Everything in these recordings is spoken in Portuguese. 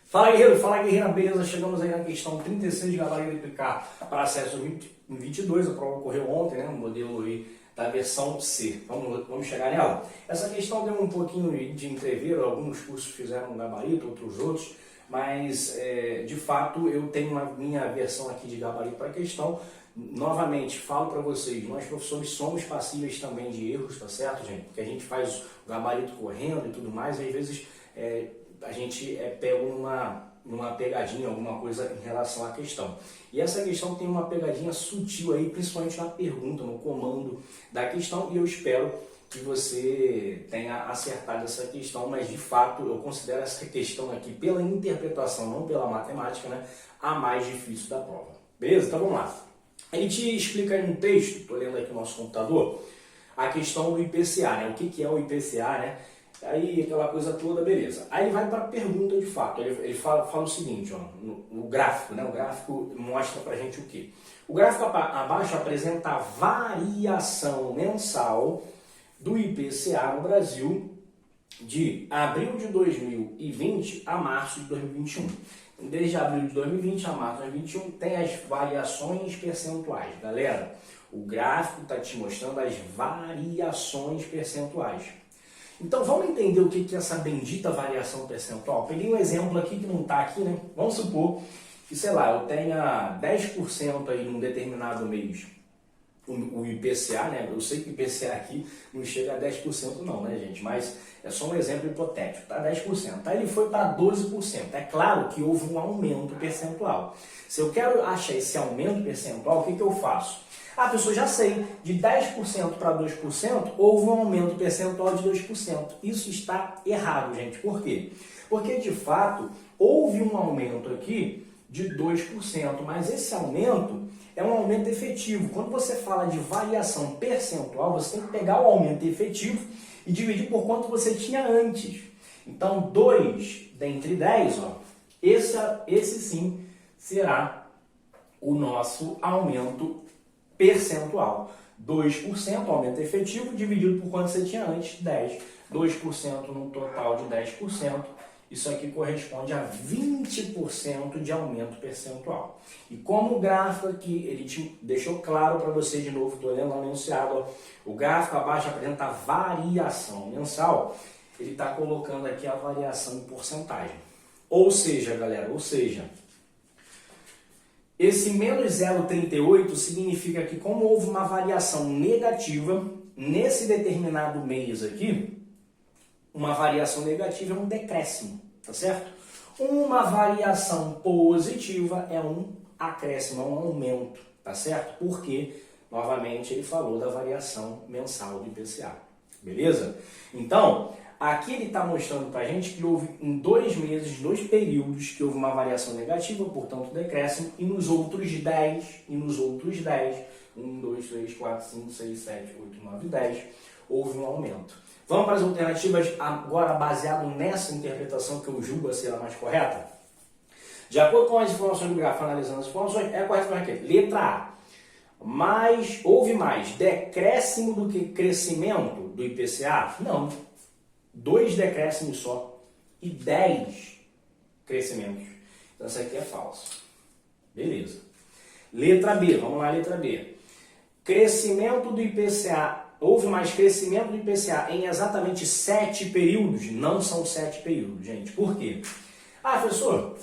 Fala guerreiro, fala guerreira, beleza? Chegamos aí na questão 36 de gabarito IPK para acesso 2022, a prova ocorreu ontem, né? Um modelo aí da versão C. Vamos chegar nela. Essa questão deu um pouquinho de entrever, alguns cursos fizeram gabarito, outros, mas de fato eu tenho uma minha versão aqui de gabarito para a questão. Novamente, falo para vocês, nós professores somos passíveis também de erros, tá certo, gente? Porque a gente faz o gabarito correndo e tudo mais, e às vezes a gente pega numa pegadinha, alguma coisa em relação à questão. E essa questão tem uma pegadinha sutil aí, principalmente na pergunta, no comando da questão, e eu espero que você tenha acertado essa questão, mas de fato eu considero essa questão aqui, pela interpretação, não pela matemática, né, a mais difícil da prova. Beleza? Então vamos lá. A gente explica aí no texto, estou lendo aqui no nosso computador, a questão do IPCA, né? O que é o IPCA, né? Aí aquela coisa toda, beleza. Aí ele vai para a pergunta de fato. Ele fala o seguinte, ó, no gráfico, né? O gráfico mostra para a gente o quê? O gráfico abaixo apresenta a variação mensal do IPCA no Brasil de abril de 2020 a março de 2021. Desde abril de 2020 a março de 2021 tem as variações percentuais. Galera, o gráfico está te mostrando as variações percentuais. Então vamos entender o que é essa bendita variação percentual. Peguei um exemplo aqui que não está aqui, né? Vamos supor que, sei lá, eu tenha 10% aí num determinado mês o IPCA, né? Eu sei que o IPCA aqui não chega a 10% não, né, gente? Mas é só um exemplo hipotético, tá? 10%. Aí ele foi para 12%. É claro que houve um aumento percentual. Se eu quero achar esse aumento percentual, o que eu faço? Ah, pessoal, já sei, de 10% para 2% houve um aumento percentual de 2%. Isso está errado, gente. Por quê? Porque, de fato, houve um aumento aqui de 2%, mas esse aumento é um aumento efetivo. Quando você fala de variação percentual, você tem que pegar o aumento efetivo e dividir por quanto você tinha antes. Então, 2 dentre 10, ó, esse sim será o nosso aumento percentual. 2% aumento efetivo dividido por quanto você tinha antes, 10. 2% num total de 10%. Isso aqui corresponde a 20% de aumento percentual. E como o gráfico aqui, ele te deixou claro para você de novo, estou lendo lá no enunciado, ó, o gráfico abaixo apresenta a variação mensal, ele está colocando aqui a variação em porcentagem. Ou seja, galera, esse menos 0,38 significa que como houve uma variação negativa nesse determinado mês aqui, uma variação negativa é um decréscimo, tá certo? Uma variação positiva é um acréscimo, é um aumento, tá certo? Porque, novamente, ele falou da variação mensal do IPCA, beleza? Então, aqui ele está mostrando para a gente que houve em 2 meses, 2 períodos, que houve uma variação negativa, portanto decréscimo, e nos outros 10, 1, 2, 3, 4, 5, 6, 7, 8, 9, 10, houve um aumento. Vamos para as alternativas agora baseado nessa interpretação que eu julgo a ser a mais correta? De acordo com as informações do gráfico, analisando as informações, é correto para quê? Letra A. Houve mais decréscimo do que crescimento do IPCA? Não. 2 decréscimos só e 10 crescimentos. Então essa aqui é falsa. Beleza. Letra B, vamos lá, letra B. Crescimento do IPCA. Houve mais crescimento do IPCA em exatamente 7 períodos? Não são 7 períodos, gente. Por quê? Ah, professor,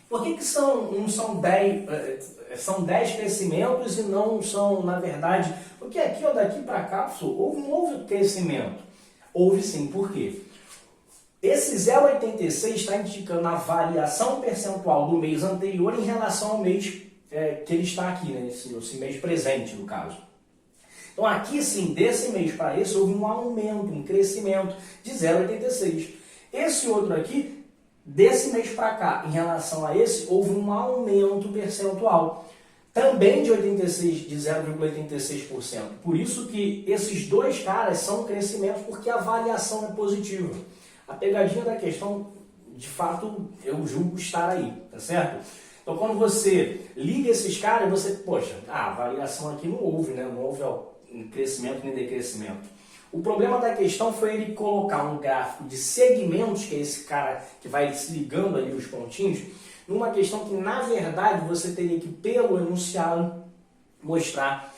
por que não são 10, são 10 crescimentos e não são, na verdade... Porque aqui ou daqui para cá, professor, não houve crescimento. Houve sim, por quê? Esse 0,86 está indicando a variação percentual do mês anterior em relação ao mês que ele está aqui, né? Esse mês presente, no caso. Então aqui sim, desse mês para esse, houve um aumento, um crescimento de 0,86. Esse outro aqui, desse mês para cá, em relação a esse, houve um aumento percentual. Também de 0,86%. Por isso que esses dois caras são crescimentos, porque a variação é positiva. A pegadinha da questão, de fato, eu julgo estar aí, tá certo? Então, quando você liga esses caras, você, poxa, a variação aqui não houve, né? Não houve crescimento nem decrescimento. O problema da questão foi ele colocar um gráfico de segmentos, que é esse cara que vai se ligando ali os pontinhos, numa questão que, na verdade, você teria que, pelo enunciado, mostrar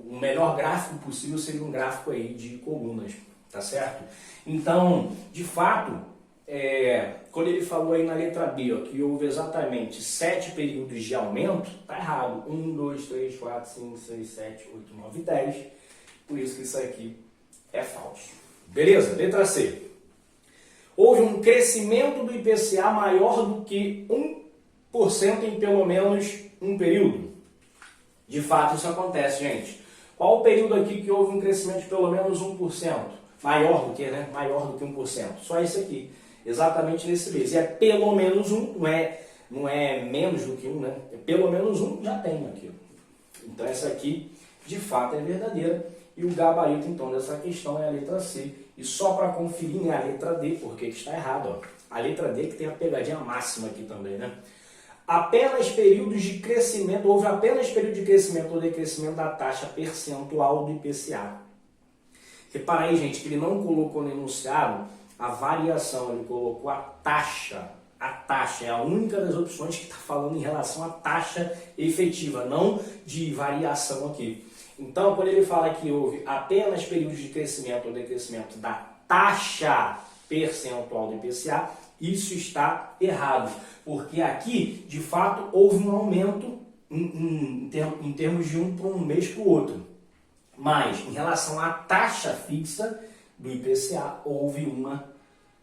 o melhor gráfico possível, seria um gráfico aí de colunas, tá certo? Então, de fato, quando ele falou aí na letra B, ó, que houve exatamente 7 períodos de aumento, tá errado. 1, 2, 3, 4, 5, 6, 7, 8, 9, 10. Por isso que isso aqui é falso. Beleza? Letra C. Houve um crescimento do IPCA maior do que 1% em pelo menos um período. De fato, isso acontece, gente. Qual o período aqui que houve um crescimento de pelo menos 1%? Maior do que, né? Maior do que 1%. Só esse aqui. Exatamente nesse mês. E é pelo menos 1, não é menos do que 1, né? É pelo menos 1, já tem aqui. Então, essa aqui, de fato, é verdadeira. E o gabarito, então, dessa questão é a letra C. E só para conferir, né, a letra D, porque está errado. Ó. A letra D que tem a pegadinha máxima aqui também, né? Apenas períodos de crescimento, houve apenas período de crescimento ou decrescimento da taxa percentual do IPCA. Repara aí, gente, que ele não colocou no enunciado a variação, ele colocou a taxa. A taxa é a única das opções que está falando em relação à taxa efetiva, não de variação aqui. Então, quando ele fala que houve apenas períodos de crescimento ou decrescimento da taxa percentual do IPCA, isso está errado, porque aqui, de fato, houve um aumento em termos de um para um mês para o outro. Mas, em relação à taxa fixa do IPCA, houve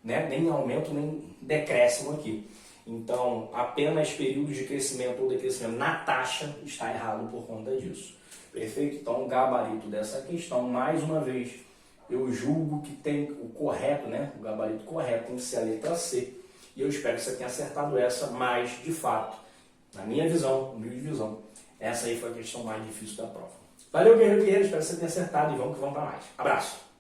nem aumento nem decréscimo aqui. Então, apenas períodos de crescimento ou decrescimento na taxa está errado por conta disso. Perfeito? Então, o gabarito dessa questão, mais uma vez, eu julgo que tem o correto, né? O gabarito correto tem que ser a letra C. E eu espero que você tenha acertado essa, mas, de fato, na minha visão, humilde visão, essa aí foi a questão mais difícil da prova. Valeu, guerreiro, espero que você tenha acertado e vamos que vamos para mais. Abraço!